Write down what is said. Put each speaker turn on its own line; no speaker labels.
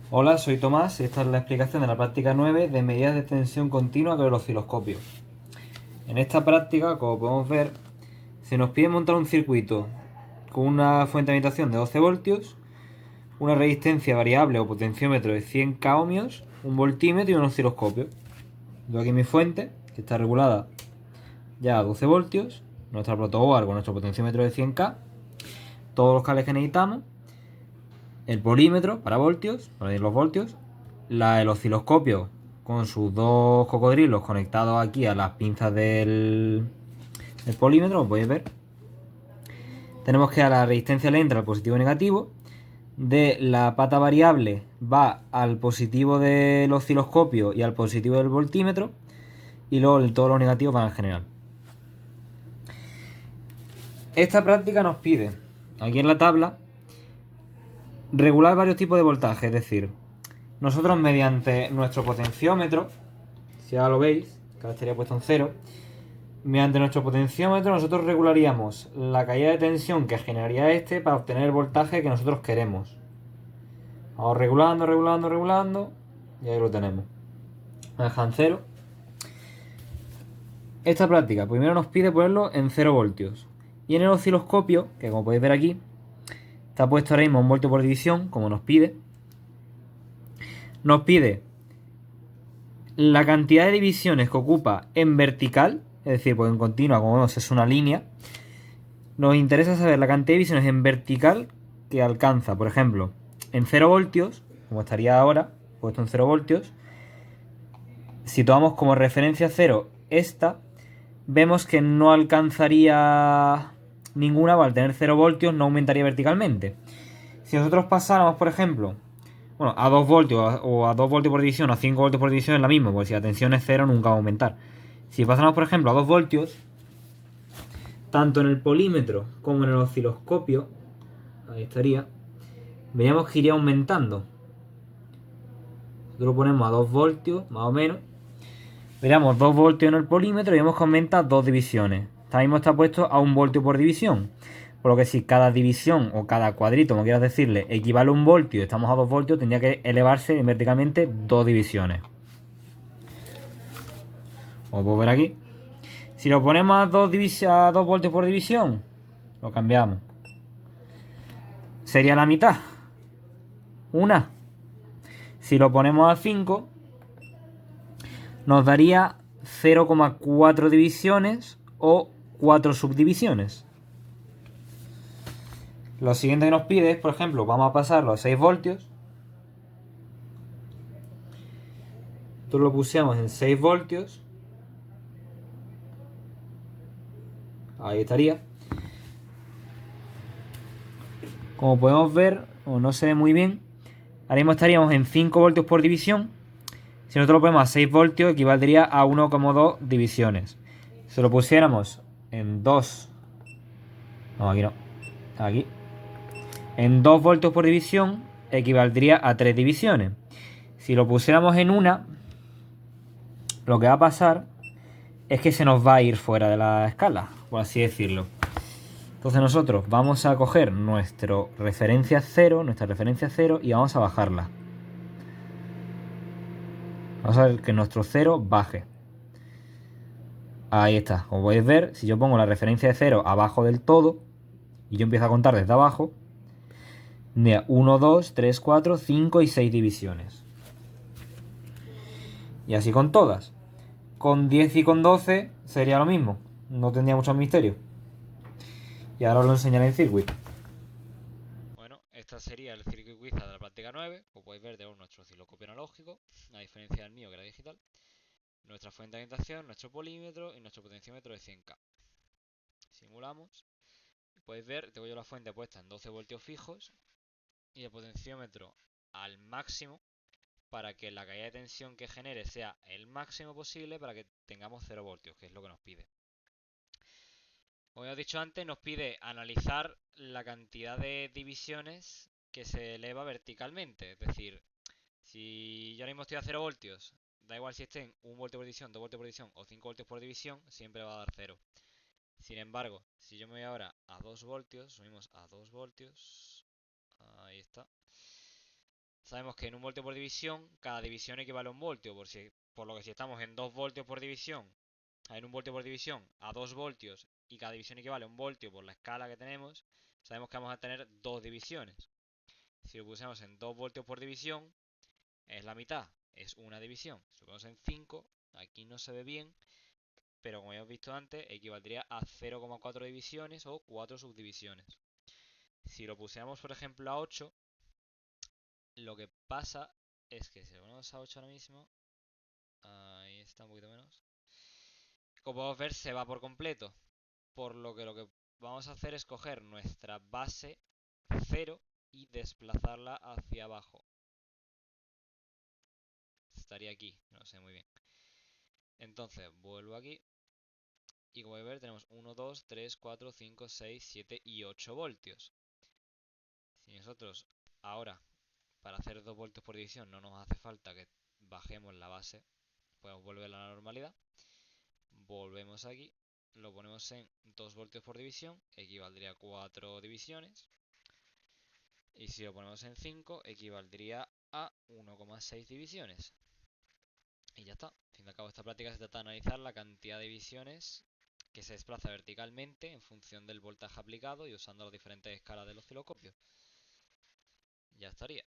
Hola, soy Tomás y esta es la explicación de la práctica 9 de medidas de tensión continua con el osciloscopio. En esta práctica, como podemos ver, se nos pide montar un circuito con una fuente de alimentación de 12 voltios, una resistencia variable o potenciómetro de 100k ohmios, un voltímetro y un osciloscopio. Yo aquí mi fuente, que está regulada ya a 12 voltios, nuestra protoboard con nuestro potenciómetro de 100k, todos los cables que necesitamos, el polímetro para voltios, para medir los voltios, el osciloscopio con sus dos cocodrilos conectados aquí a las pinzas del polímetro, como podéis ver. Tenemos que a la resistencia le entra el positivo y negativo. De la pata variable va al positivo del osciloscopio y al positivo del voltímetro. Y luego todos los negativos van al general. Esta práctica nos pide, aquí en la tabla, regular varios tipos de voltaje. Es decir, nosotros mediante nuestro potenciómetro, si ahora lo veis, que ahora estaría puesto en cero, mediante nuestro potenciómetro nosotros regularíamos la caída de tensión que generaría este para obtener el voltaje que nosotros queremos. Vamos regulando, regulando, regulando y ahí lo tenemos. Me dejan cero. Esta práctica primero nos pide ponerlo en 0 voltios. Y en el osciloscopio, que como podéis ver aquí, está puesto ahora mismo 1 voltio por división, como nos pide. Nos pide la cantidad de divisiones que ocupa en vertical, es decir, pues en continua, como vemos, es una línea. Nos interesa saber la cantidad de divisiones en vertical que alcanza. Por ejemplo, en 0 voltios, como estaría ahora, puesto en 0 voltios, si tomamos como referencia 0 esta, vemos que no alcanzaría ninguna, al tener 0 voltios no aumentaría verticalmente. Si nosotros pasáramos, por ejemplo, bueno, a 2 voltios o a 2 voltios por división o a 5 voltios por división es la misma, porque si la tensión es 0 nunca va a aumentar. Si pasáramos, por ejemplo, a 2 voltios, tanto en el polímetro como en el osciloscopio, ahí estaría, veríamos que iría aumentando. Nosotros lo ponemos a 2 voltios, más o menos. Veríamos 2 voltios en el polímetro y vemos que aumenta 2 divisiones. Ahora mismo está puesto a 1 voltio por división. Por lo que si cada división o cada cuadrito, como quieras decirle, equivale a 1 voltio y estamos a 2 voltios, tendría que elevarse verticalmente 2 divisiones. Como puedo ver aquí. Si lo ponemos a 2 voltios por división, lo cambiamos. Sería la mitad. Una. Si lo ponemos a 5, nos daría 0,4 divisiones o 4 subdivisiones. Lo siguiente que nos pide es, por ejemplo, vamos a pasarlo a 6 voltios. Esto lo pusiéramos en 6 voltios. Ahí estaría. Como podemos ver, o no se ve muy bien, ahora mismo estaríamos en 5 voltios por división. Si nosotros lo ponemos a 6 voltios, equivaldría a 1,2 divisiones. Si lo pusiéramos en 2... No, aquí no. Aquí. En 2 voltios por división, equivaldría a 3 divisiones. Si lo pusiéramos en una, lo que va a pasar es que se nos va a ir fuera de la escala, por así decirlo. Entonces nosotros vamos a coger nuestra referencia 0 y vamos a bajarla. Vamos a ver que nuestro 0 baje. Ahí está. Como podéis ver, si yo pongo la referencia de 0 abajo del todo y yo empiezo a contar desde abajo, mira, 1, 2, 3, 4, 5 y 6 divisiones. Y así con todas. Con 10 y con 12 sería lo mismo. No tendría mucho misterio. Y ahora os lo enseñaré en circuit.
Bueno, esta sería el circuit wizard de la práctica 9. Como podéis ver, tenemos nuestro osciloscopio analógico, a diferencia del mío que era digital, nuestra fuente de orientación, nuestro polímetro y nuestro potenciómetro de 100K. Simulamos. Podéis ver, tengo yo la fuente puesta en 12 voltios fijos y el potenciómetro al máximo para que la caída de tensión que genere sea el máximo posible para que tengamos 0 voltios, que es lo que nos pide. Como he dicho antes, nos pide analizar la cantidad de divisiones que se eleva verticalmente. Es decir, si yo ahora mismo estoy a 0 voltios, da igual si estén 1 voltio por división, 2 voltios por división o 5 voltios por división, siempre va a dar 0. Sin embargo, si yo me voy ahora a 2 voltios, subimos a 2 voltios, ahí está. sabemos que en 1 voltio por división, cada división equivale a 1 voltio, por lo que si estamos en 2 voltios por división, en 1 voltio por división a 2 voltios y cada división equivale a 1 voltio por la escala que tenemos, sabemos que vamos a tener 2 divisiones. Si lo pusiéramos en 2 voltios por división, es la mitad, es una división. Si lo ponemos en 5, aquí no se ve bien, pero como ya hemos visto antes, equivaldría a 0,4 divisiones o 4 subdivisiones. Si lo pusiéramos, por ejemplo, a 8, lo que pasa es que si lo ponemos a 8 ahora mismo, ahí está un poquito menos. Como podemos ver, se va por completo. Por lo que vamos a hacer es coger nuestra base 0 y desplazarla hacia abajo. Estaría aquí, no sé muy bien. Entonces, vuelvo aquí. Y como podéis ver, tenemos 1, 2, 3, 4, 5, 6, 7 y 8 voltios. Si nosotros ahora, para hacer 2 voltios por división, no nos hace falta que bajemos la base, podemos volver a la normalidad. Volvemos aquí, lo ponemos en 2 voltios por división, equivaldría a 4 divisiones. Y si lo ponemos en 5, equivaldría a 1,6 divisiones. Y ya está. Al fin y al cabo, esta práctica se trata de analizar la cantidad de divisiones que se desplaza verticalmente en función del voltaje aplicado y usando las diferentes escalas del osciloscopio. Ya estaría.